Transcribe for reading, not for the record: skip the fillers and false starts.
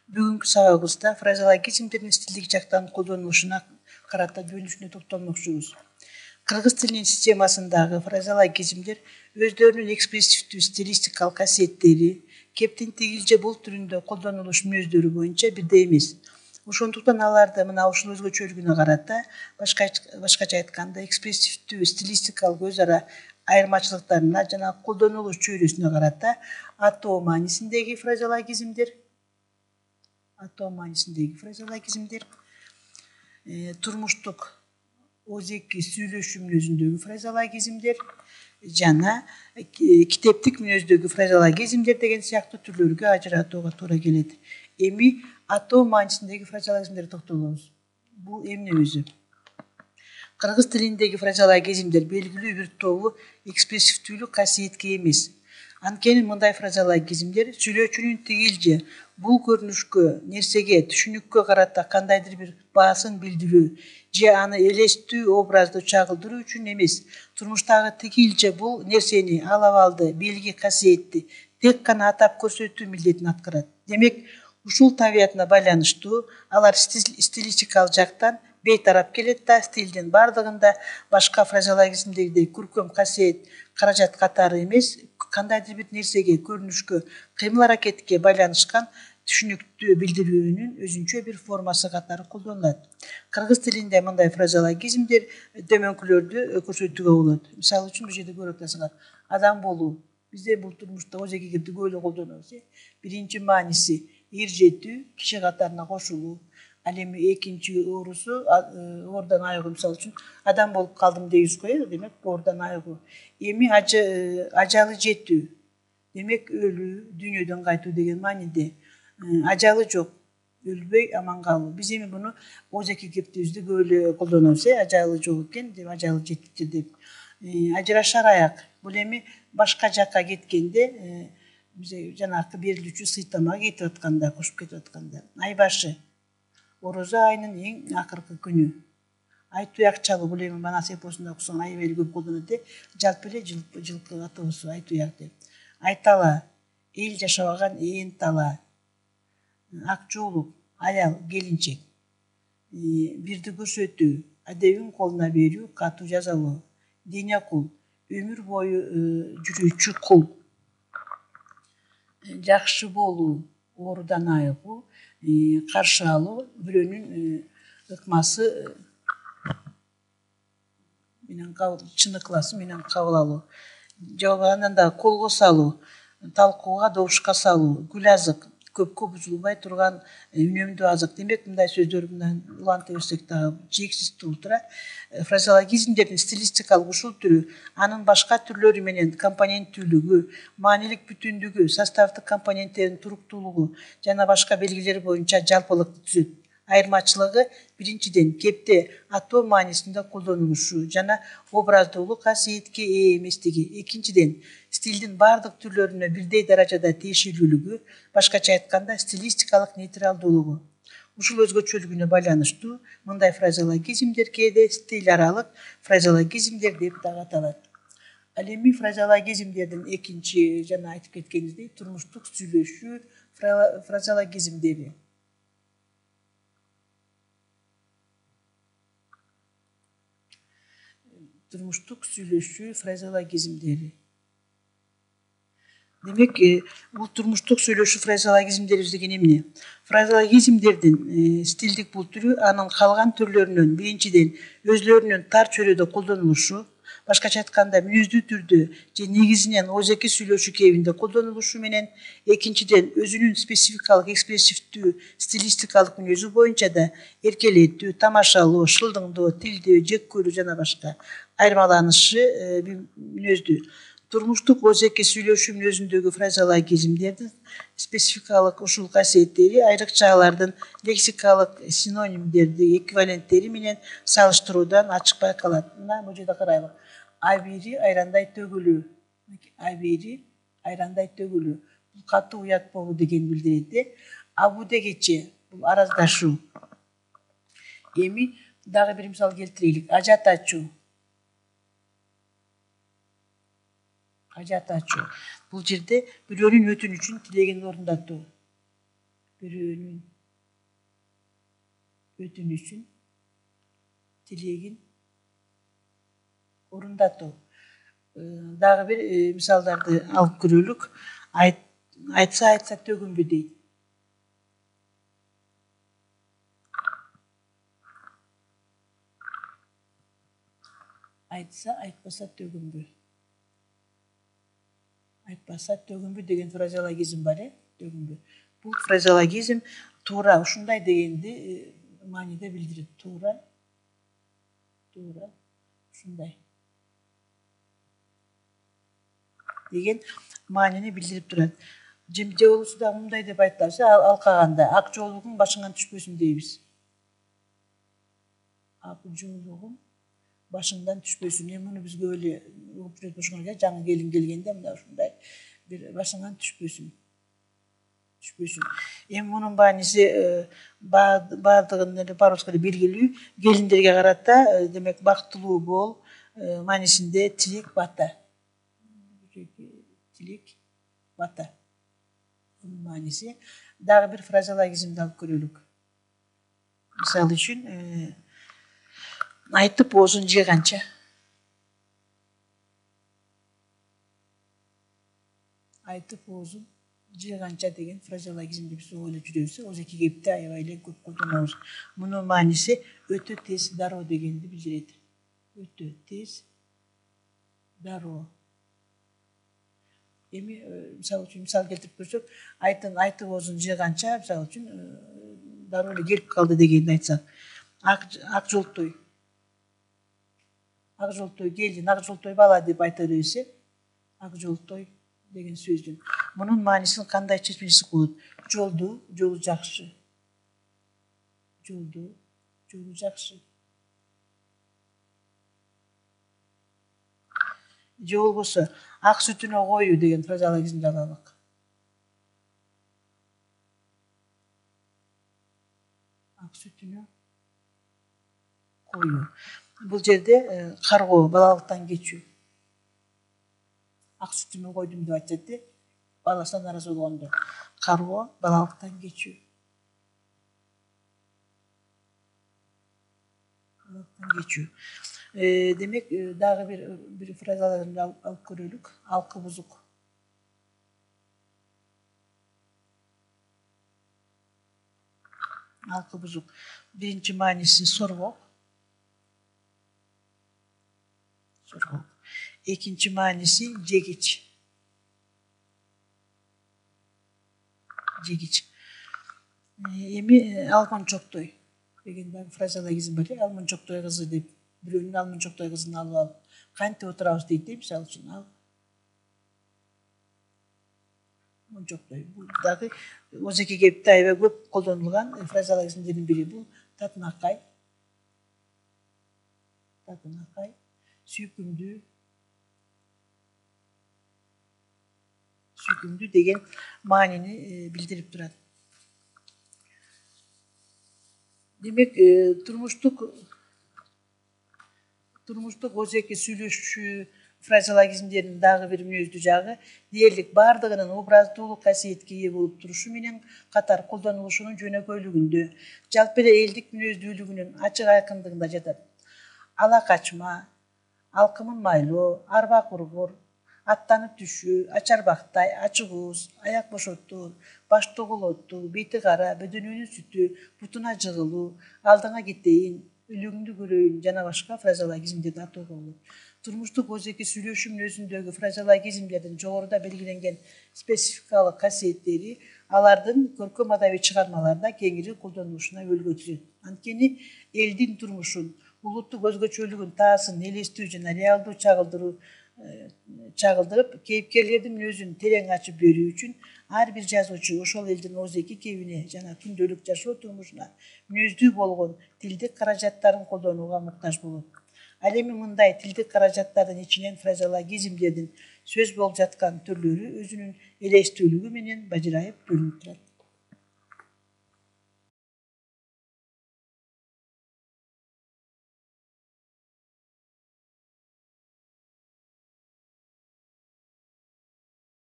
Бүгүнкү сабагыбызда фразеологизмдердин стилдик жактан колдонулушуна карата бөлүнүшүнө токтолмокчубуз. Кыргыз тилинин системасындагы фразеологизмдер өздөрүнүн экспрессивдүү стилистикалык касиеттери, кептин тигил же бул түрүндө колдонулуш мүнөздөрү боюнча бирдей эмес. Ошондуктан аларды мына ушул өзгөчөлүгүнө карата башкача айтканда экспрессивдүү стилистикалык өз ара айырмачылыктарына жана колдонулуш чөйрөсүнө карата атоо маанисиндеги фразеологизмдер, турмуштук озеки сүйлөшүү мүнөзүндөгү фразеологизмдер жана китептик мүнөздөгү фразеологизмдер деген сыяктуу түрлөргө ажыратууга туура келет. Эми атоо маанисиндеги фразеологизмдерге токтолобуз. Бул эмне өзү? Кыргыз тилиндеги фразеологизмдер белгилүү бир тобу экспрессивдүүлүк касиетке эмес. Анткени мындай фразеологизмдер сүйлөөчүнүн тигил же бул көрүнүшкө, нерсеге, түшүнүккө карата кандайдыр бир баасын билдирүү же аны элестүү, образды чагылдыруу үчүн эмес, турмуштагы тигил же бул нерсени, ал абалды, белги, касиетти тек гана атап көрсөтүү милдетин аткарат. Демек, ушул табиятына байланыштуу алар стилистикалык жактан бейтарап келет да, стилдин бардыгында башка фразеологизмдегидей көркөм касиет, каражат катары эмес, кандайдыр бир нерсеге, көрүнүшкө, кыймыл аракетке байланышкан түшүнүктү билдирүүнүн өзүнчө бир формасы катары колдонулат. Кыргыз тилинде мындай фразеологизмдер дөмөнкүлөрдү көрсөтүүгө болот. Мисалы үчүн бул жерде көрүп атасыңар. Адам болуу. Бизде бул турмушта озеки кирди көп эле колдонобуз. Биринчи мааниси иржетүү, киши катарына кошулуу. Ал эми экинчи оорусу оордон айыгуу, мисалы үчүн адам болуп калдым дейбиз го, демек оордон айыгуу. Эми ажалы жетүү, демек өлүү, дүйнөдөн кайтуу деген мааниде. Ажалы жок, өлбөй аман калуу. Биз эми буну озеки кептибизде көп эле колдонобуз, ажалы жок экен деп, ажалы жетти деп. Ажырашар аяк, бул эми башка жакка кеткенде, бизе жанакы берилүүчү сыйтамага кетип атканда, кошуп кетип атканда. Ай башы, орозо айынын эң акыркы күнү. Ай туяк чалуу, бул эми Манас эпосунда окусоң аябай эле көп колдонулат, жалпы эле жылкы атоосу ай туяк деп. Айтала, эл жашабаган ээн тала. Ак жоолук, аял, келинчек. Бирди көрсөтүү, адебин колуна берүү, катуу жазалоо. Денякул, өмүр бою жүрүүчү кул. Жакшы болуу, оорудан айыгуу, каршы алуу, бирөөнүн ыкмасы менен чын ыкласы менен кабыл алуу. Же андан дагы колго салуу, талкууга, добушка салуу, гүл азык, көпкө бузулбай турган үнөмдүү азык. Демек, мындай сөздөр менен уланта берсек дагы чексиз толтура. Фразеологизмдердин стилистикалык ушул түрү анын башка түрлөрү менен компоненттүүлүгү, маанилик бүтүндүгү, составдык компоненттердин туруктуулугу жана башка белгилер боюнча жалпылыкты түзөт. Айырмачылыгы биринчиден кепте атоо маанисинде колдонулушу жана образдуулук касиетке ээ эместиги. Экинчиден стилдин бардык түрлөрүнө бирдей даражада тиешелүүлүгү, башкача айтканда стилистикалык нейтралдуулугу. Ушул өзгөчөлүгүнө байланыштуу мындай фразеологизмдер кээде стиль аралык фразеологизмдер деп дагы аталат. Ал эми фразеологизмдердин экинчи жана айтып кеткенибиздей турмуштук сүйлөшүү фразеологизмдери. Турмуштук сүйлөшүү фразеологизмдери. Демек, бул турмуштук сүйлөшүү фразеологизмдери деген эмне? Фразеологизмдердин стилдик бул түрү анын калган түрлөрүнөн биринчиден өзлөрүнүн тар чөйрөдө колдонулушу, башкача айтканда мүнөздүү түрдө же негизинен озеки сүйлөшүү кебинде колдонулушу менен, экинчиден өзүнүн спецификалык экспрессивдүү стилистикалык мүнөзү боюнча да эркелетүү, тамашалоо, шылдыңдоо, тилдөө, жек көрүү жана башка айырмаланышы мүнөздүү. Турмуштук озеки сүйлөшүү мүнөзүндөгү фразеологизмдердин спецификалык ушул касиеттери айрыкча алардын лексикалык синонимдерди, эквиваленттери менен салыштыруудан ачык байкалат. Мына бул жерде карайлы. Абийири айрандай төгүлүү. Абийири айрандай төгүлүү. Бул катуу уят болуу деген билдирет. Абудегече бул араздашуу. Эми дагы бир мисал келтирелик. Ажат ачуу. Ажат ачуу. Бул жерде бирөөнүн өтүнүчүн тилегин орундатуу. бирөөнүн өтүнүчүн, тилегин орундатуу. Дагы бир мисалдарды алып көрөлүк. Айтса төгүнбү дейт. Айтса айтпаса төгүнбү. Айтпаса төгүнбү деген фразеологизм бар, төгүнбү. Бул фразеологизм туура ушундай дегенди мааниде билдирет. Туура, ушундай деген маанини билдирип турат. Же болбосо дагы мындай деп айтабыз, алкаганда ак жоолугуң башыңан түшпөсүн дейбиз. Ак жоолугуң башыңдан түшпөсүн. Муну биз көп эле угуп жүрөт ошоңо жаңы келин келгенде мына ушундай бир башыңан түшпөсүн. Мунун мааниси баардыгын эле по-русски белгилүү. Келиндерге карата демек бактылуу бол маанисинде тилек бата. Тилек бата. Бунун мааниси. Дагы бир фразеологизмди алып көрөлүк. Мисалы үчүн айтып оозун жыйганча. Айтып оозун жыйганча деген фразеологизмди биз ойлоп жүрөбүз. Озеки кепти аябай эле көп колдонобуз. Мунун мааниси өтө тез, дароо дегенди билдирет. Өтө тез, дароо. Мисалы үчүн мисал келтирип көрсөк, айтып оозун жыйганча, мисалы үчүн дароо эле келип калды дегенди айтсак. Ак жолтой. Ак жолтой келин, ак жолтой бала деп айта беребиз. Ак жолтой деген сөздүн. Мунун маанисин кандай чечмеси болот? Жолу жакшы. Жолу жакшы. Же болбосо ак сүтүнө коюу деген фразеологизмди алалык. Ак сүтүнө коюу. Бул жерде каргоо, балалыктан кечүү. Ак сүтүмө койдум деп айтат, баласынан наразы болгондо. Каргоо, балалыктан кечүү. Демек, дагы бир фразеологизмди алып көрөлүк. Алкы бузук. Алкы бузук. Биринчи мааниси соргок. Экинчи мааниси жегич. Алмончоктой деген дагы фразеологизм бар. Алмончоктой кызы деп, бирөөнүн алмончоктой кызын алып кантип отурабыз дейт, мисалы үчүн. Алмончоктой. Бул дагы озеки кепти аябай көп колдонулган фразеологизмдердин бири. Бул татынакай. Сүйкүмдүү деген маанини билдирип турат. Демек, турмуштук озеки сүйлөшүү фразеологизмдеринин дагы бир мүнөздүү жагы дээрлик баардыгынын образдуулук касиетке ээ болуп турушу менен катар колдонулушунун жөнөкөйлүгүндө, жалпы эле элдик мүнөздүүлүгүнүн ачык айкындыгында жатат. Ала качма, алкымын майлоо, арба кургур, аттанып түшүү, ачарбактай, ачык ооз, аяк бошотуу, баш тоголотуу, бети кара, бөдөнүнүн сүтү, бутуна жыгылуу, алдыңа кетейин, өлөгүңдү көрөйүн жана башка фразеологизмдерди атоого болот. Турмуштук озеки сүйлөшүү мүнөзүндөгү фразеологизмдердин жогоруда белгиленген спецификалык касиеттери алардын көркөм адабий чыгармаларда кеңири колдонулушуна өбөлгө түзөт. Анткени элдин турмушун, улуттук өзгөчөлүгүн таасын элестүү жана реалдуу чагылдырып, кейипкерлердин мүнөзүн терең ачып берүү үчүн ар бир жазуучу ошол элдин озеки кебине жана күндөлүк жашоо турмушуна мүнөздүү болгон тилдик каражаттарын колдонууга муктаж болот. Ал эми мындай тилдик каражаттардын ичинен фразеологизмдердин сөз болуп жаткан түрлөрү өзүнүн элестүүлүгү менен бажырайып бөлүнүп турат.